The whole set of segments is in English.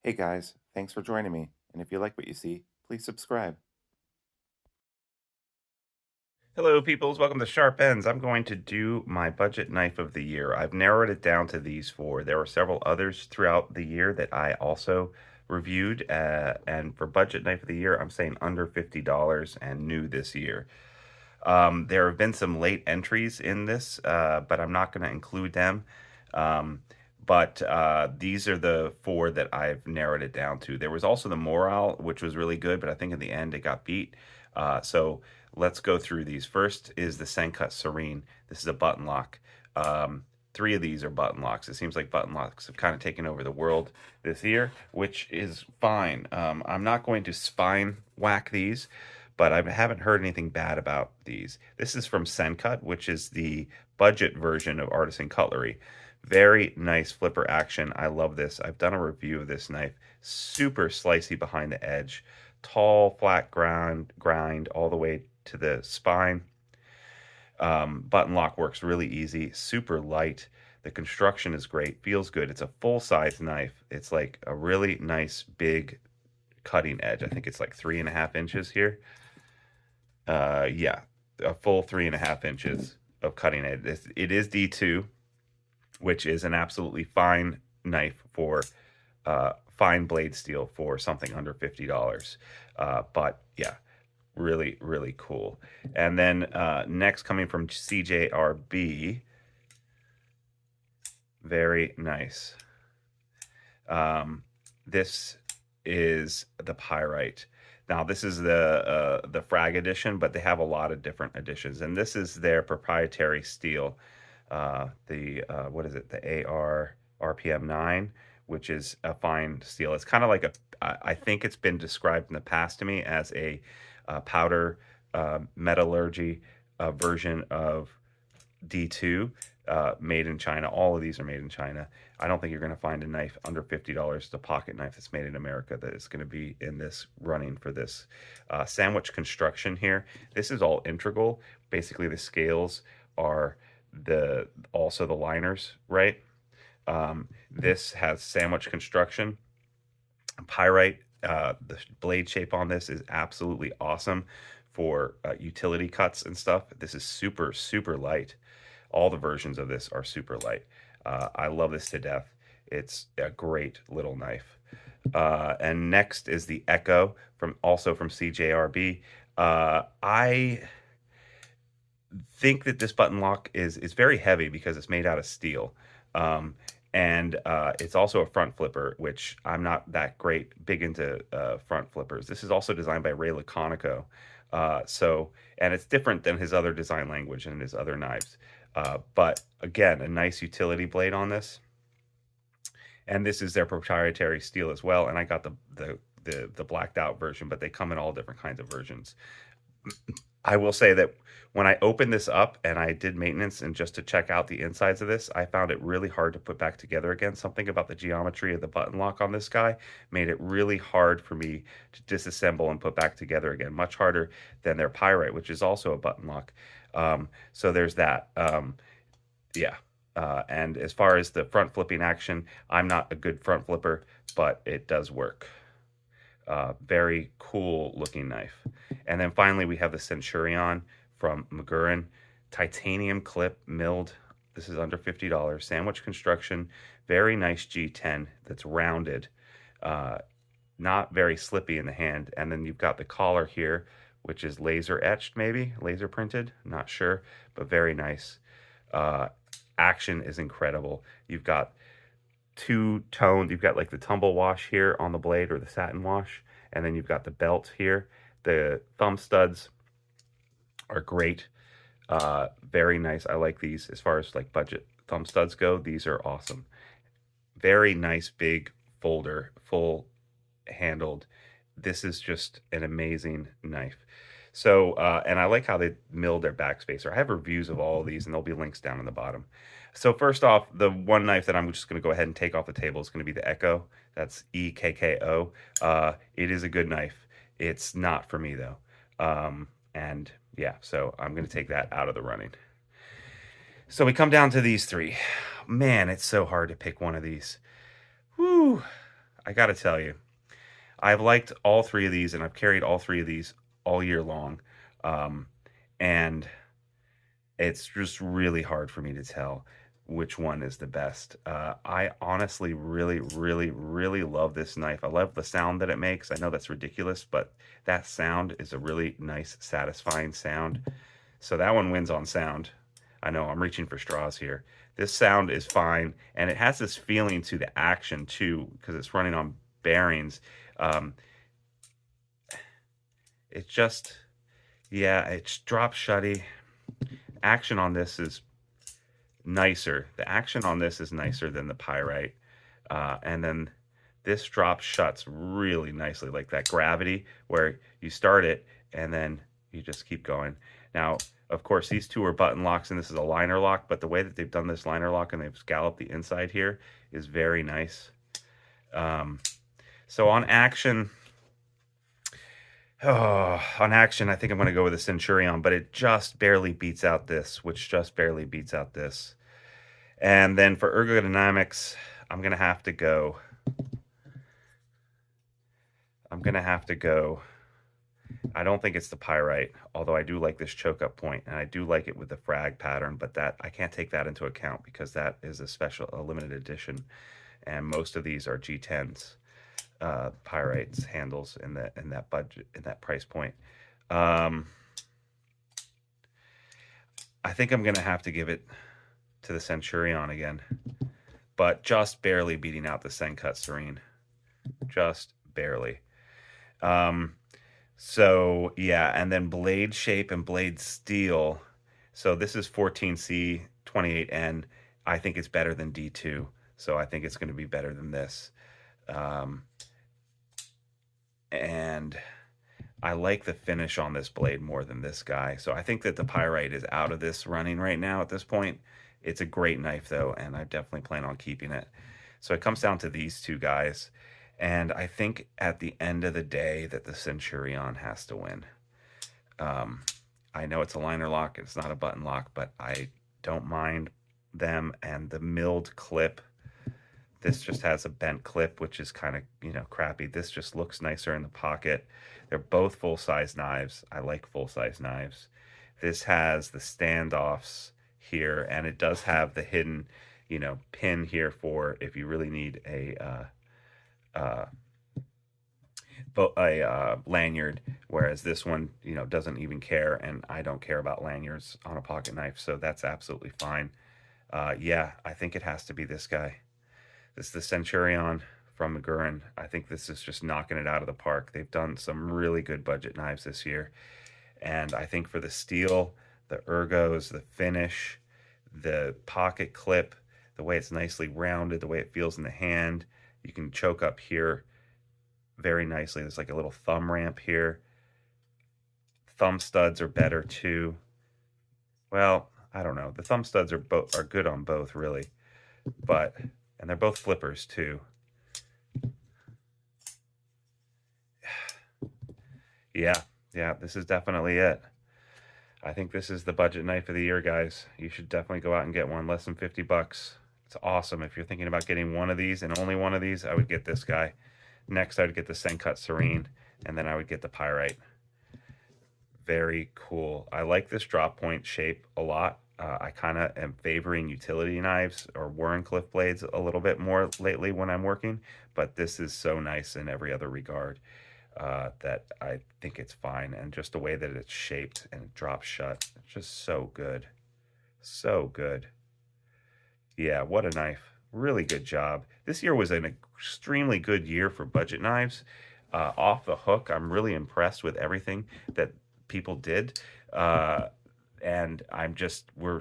Hey guys, thanks for joining me. And if you like what you see, please subscribe. Hello, peoples. Welcome to Sharp Ends. I'm going to do my budget knife of the year. I've narrowed it down to these four. There were several others throughout the year that I also reviewed. And for budget knife of the year, I'm saying under $50 and new this year. There have been some late entries in this, but I'm not going to include them. Um, but these are the four that I've narrowed it down to. There was also the Morale, which was really good, but I think in the end it got beat. So let's go through these. First is the Sencut Serene. This is a button lock. Three of these are button locks. It seems like button locks have kind of taken over the world this year, which is fine. I'm not going to spine whack these, but I haven't heard anything bad about these. This is from Sencut, which is the budget version of Artisan Cutlery. Very nice flipper action. I love this. I've done a review of this knife. Super slicey behind the edge. Tall, flat grind all the way to the spine. Button lock works really easy. Super light. The construction is great. Feels good. It's a full-size knife. It's like a really nice, big cutting edge. I think it's like 3.5 inches here. Yeah, a full 3.5 inches of cutting edge. It is D2, which is an absolutely fine knife for fine blade steel for something under $50. But yeah, really, really cool. And then next, coming from CJRB, very nice. This is the Pyrite. Now, this is the Frag edition, but they have a lot of different editions, and this is their proprietary steel. What is it? The AR RPM 9, which is a fine steel. It's kind of like I think it's been described in the past to me as a powder metallurgy version of D2, made in China. All of these are made in China. I don't think you're going to find a knife under $50, a pocket knife that's made in America, that is going to be in this running for this. Sandwich construction here. This is all integral. Basically, the scales are also the liners, right? This has sandwich construction. Pyrite, the blade shape on this is absolutely awesome for utility cuts and stuff. This is super, super light. All the versions of this are super light. I love this to death. It's a great little knife. And next is the Echo, also from CJRB. I think that this button lock is very heavy because it's made out of steel. And it's also a front flipper, which I'm not that big into front flippers. This is also designed by Ray Laconico. And it's different than his other design language and his other knives. But again, a nice utility blade on this. And this is their proprietary steel as well. And I got the blacked out version, but they come in all different kinds of versions. I will say that when I opened this up and I did maintenance and just to check out the insides of this, I found it really hard to put back together again. Something about the geometry of the button lock on this guy made it really hard for me to disassemble and put back together again. Much harder than their Pyrite, which is also a button lock. So there's that. Yeah. And as far as the front flipping action, I'm not a good front flipper, but it does work. Very cool looking knife. And then finally we have the Centurion from Magurin. Titanium clip milled. This is under $50. Sandwich construction. Very nice G10 that's rounded. Not very slippy in the hand. And then you've got the collar here, which is laser etched, maybe laser printed, not sure, but very nice. Action is incredible. You've got two-toned. You've got like the tumble wash here on the blade, or the satin wash, and then you've got the belt here. The thumb studs are great. Very nice. I like these as far as like budget thumb studs go. These are awesome. Very nice big folder, full handled. This is just an amazing knife. So, and I like how they milled their backspacer. I have reviews of all of these, and there'll be links down in the bottom. So first off, the one knife that I'm just going to go ahead and take off the table is going to be the Echo. That's EKKO. It is a good knife. It's not for me, though. And yeah, so I'm going to take that out of the running. So we come down to these three. Man, it's so hard to pick one of these. Whew. I gotta tell you, I've liked all three of these, and I've carried all three of these all year long. Um, and it's just really hard for me to tell which one is the best. I honestly really, really, really love this knife. I love the sound that it makes. I know that's ridiculous, but that sound is a really nice, satisfying sound. So that one wins on sound. I know I'm reaching for straws here. This sound is fine, and it has this feeling to the action too, because it's running on bearings. Um, it's just, yeah, it's drop shutty. Action on this is nicer. The action on this is nicer than the pyrite. And then this drop shuts really nicely, like that gravity where you start it and then you just keep going. Now, of course, these two are button locks and this is a liner lock, but the way that they've done this liner lock and they've scalloped the inside here is very nice. So on action, I think I'm going to go with a Centurion, but it just barely beats out this, which just barely beats out this. And then for ergodynamics, I'm going to have to go. I don't think it's the pyrite, although I do like this choke up point, and I do like it with the frag pattern, but that I can't take that into account because that is a limited edition, and most of these are G10s, pyrites handles in that budget, in that price point. I think I'm gonna have to give it to the Centurion again, but just barely beating out the Sencut Serene, just barely. So yeah, and then blade shape and blade steel. So this is 14C 28N. I think it's better than D2, so I think it's going to be better than this. And I like the finish on this blade more than this guy. So I think that the pyrite is out of this running right now at this point. It's a great knife though, and I definitely plan on keeping it. So it comes down to these two guys. And I think at the end of the day that the Centurion has to win. I know it's a liner lock, it's not a button lock, but I don't mind them. And the milled clip, this just has a bent clip, which is kind of, crappy. This just looks nicer in the pocket. They're both full-size knives. I like full-size knives. This has the standoffs here, and it does have the hidden, pin here for if you really need a lanyard, whereas this one, doesn't even care, and I don't care about lanyards on a pocket knife, so that's absolutely fine. Yeah, I think it has to be this guy. This is the Centurion from Magurin. I think this is just knocking it out of the park. They've done some really good budget knives this year, and I think for the steel, the ergos, the finish, the pocket clip, the way it's nicely rounded, the way it feels in the hand, you can choke up here very nicely. There's like a little thumb ramp here. Thumb studs are better too. Well, I don't know. The thumb studs are good on both really, and they're both flippers too. Yeah, this is definitely it. I think this is the budget knife of the year, guys. You should definitely go out and get one, less than 50 bucks. It's awesome. If you're thinking about getting one of these and only one of these, I would get this guy. Next, I would get the Sencut Serene, and then I would get the pyrite. Very cool. I like this drop point shape a lot. I kind of am favoring utility knives or Warrenclyffe blades a little bit more lately when I'm working, but this is so nice in every other regard that I think it's fine. And just the way that it's shaped and it drops shut, it's just so good. So good. Yeah, what a knife. Really good job. This year was an extremely good year for budget knives. Off the hook, I'm really impressed with everything that people did. And we're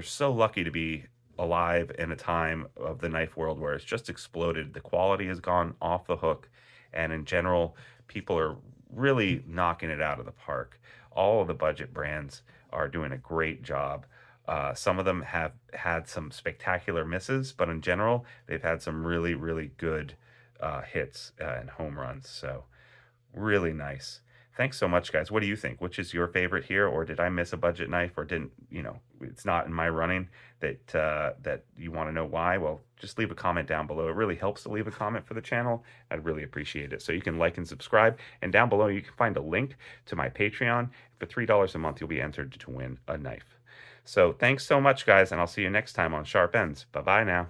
so lucky to be alive in a time of the knife world where it's just exploded. The quality has gone off the hook. And in general, people are really knocking it out of the park. All of the budget brands are doing a great job. Some of them have had some spectacular misses, but in general, they've had some really, really good hits and home runs. So really nice. Thanks so much, guys. What do you think? Which is your favorite here, or did I miss a budget knife, or didn't, it's not in my running that you want to know why? Well, just leave a comment down below. It really helps to leave a comment for the channel. I'd really appreciate it. So you can like and subscribe, and down below you can find a link to my Patreon. For $3 a month, you'll be entered to win a knife. So thanks so much, guys, and I'll see you next time on Sharp Ends. Bye-bye now.